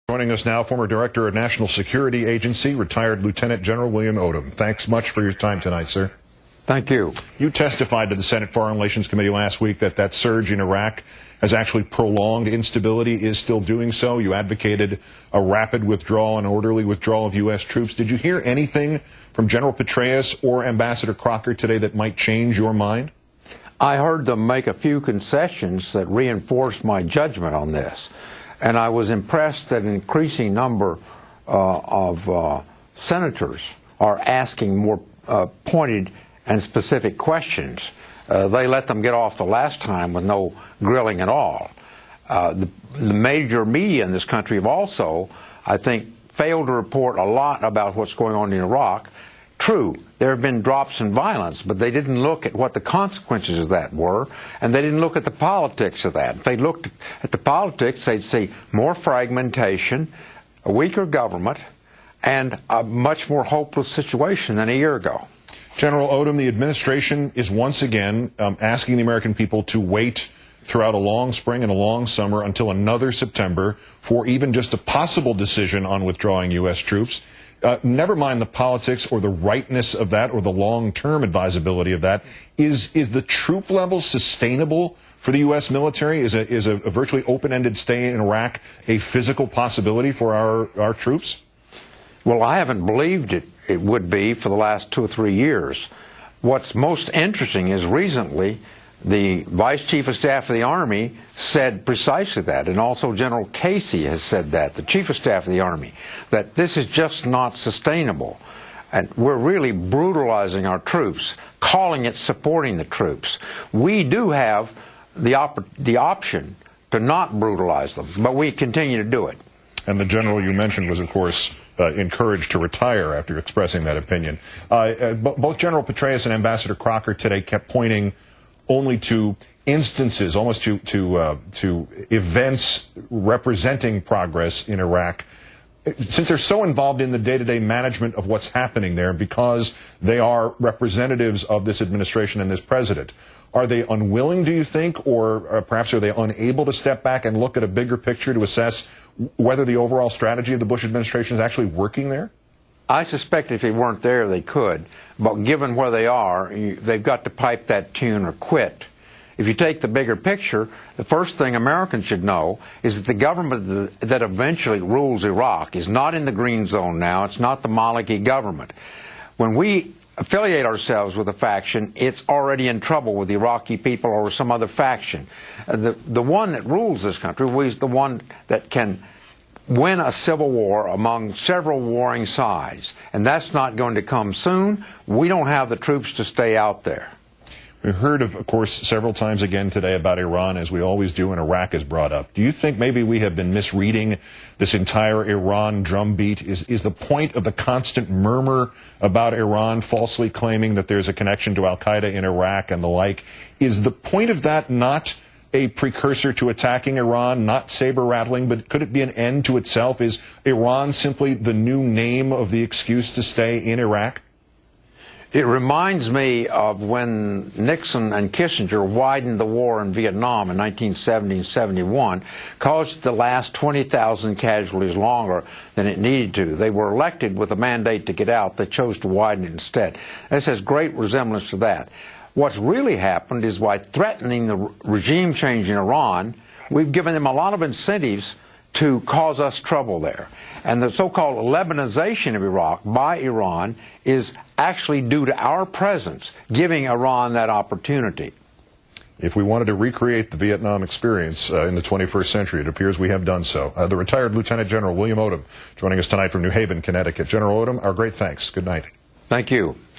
Joining us now, former Director of National Security Agency, retired Lieutenant General William Odom. Thanks much for your time tonight, sir. Thank you. You testified to the Senate Foreign Relations Committee last week that surge in Iraq has actually prolonged instability, is still doing so. You advocated a rapid withdrawal, an orderly withdrawal of U.S. troops. Did you hear anything from General Petraeus or Ambassador Crocker today that might change your mind? I heard them make a few concessions that reinforced my judgment on this. And I was impressed that an increasing number of senators are asking more pointed and specific questions. They let them get off the last time with no grilling at all. The major media in this country have also, I think, failed to report a lot about what's going on in Iraq. True, there have been drops in violence, but they didn't look at what the consequences of that were, and they didn't look at the politics of that. If they looked at the politics, they'd see more fragmentation, a weaker government, and a much more hopeless situation than a year ago. General Odom, the administration is once again asking the American people to wait throughout a long spring and a long summer until another September for even just a possible decision on withdrawing U.S. troops. Never mind the politics or the rightness of that or the long-term advisability of that. Is the troop level sustainable for the U.S. military? Is a virtually open-ended stay in Iraq a physical possibility for our troops? Well, I haven't believed it would be for the last 2 or 3 years. What's most interesting is recently the Vice Chief of Staff of the Army said precisely that, and also General Casey has said that, the Chief of Staff of the Army, that this is just not sustainable. And we're really brutalizing our troops, calling it supporting the troops. We do have the option to not brutalize them, but we continue to do it. And the general you mentioned was, of course, encouraged to retire after expressing that opinion. Both General Petraeus and Ambassador Crocker today kept pointing only to instances, almost to events representing progress in Iraq. Since they're so involved in the day-to-day management of what's happening there, because they are representatives of this administration and this president, are they unwilling, do you think, or perhaps are they unable to step back and look at a bigger picture to assess whether the overall strategy of the Bush administration is actually working there? I suspect if they weren't there, they could. But given where they are, they've got to pipe that tune or quit. If you take the bigger picture, the first thing Americans should know is that the government that eventually rules Iraq is not in the green zone now. It's not the Maliki government. When we affiliate ourselves with a faction, it's already in trouble with the Iraqi people or some other faction. The one that rules this country is the one that can win a civil war among several warring sides. And that's not going to come soon. We don't have the troops to stay out there. We heard, of course, several times again today about Iran, as we always do when Iraq is brought up. Do you think maybe we have been misreading this entire Iran drumbeat? Is the point of the constant murmur about Iran falsely claiming that there's a connection to al-Qaeda in Iraq and the like, is the point of that not a precursor to attacking Iran, not saber-rattling, but could it be an end to itself? Is Iran simply the new name of the excuse to stay in Iraq? It reminds me of when Nixon and Kissinger widened the war in Vietnam in 1970 and 71, caused it to last 20,000 casualties longer than it needed to. They were elected with a mandate to get out. They chose to widen it instead. This has great resemblance to that. What's really happened is by threatening the regime change in Iran, we've given them a lot of incentives to cause us trouble there. And the so-called Lebanization of Iraq by Iran is actually due to our presence, giving Iran that opportunity. If we wanted to recreate the Vietnam experience in the 21st century, it appears we have done so. The retired Lieutenant General William Odom joining us tonight from New Haven, Connecticut. General Odom, our great thanks. Good night. Thank you.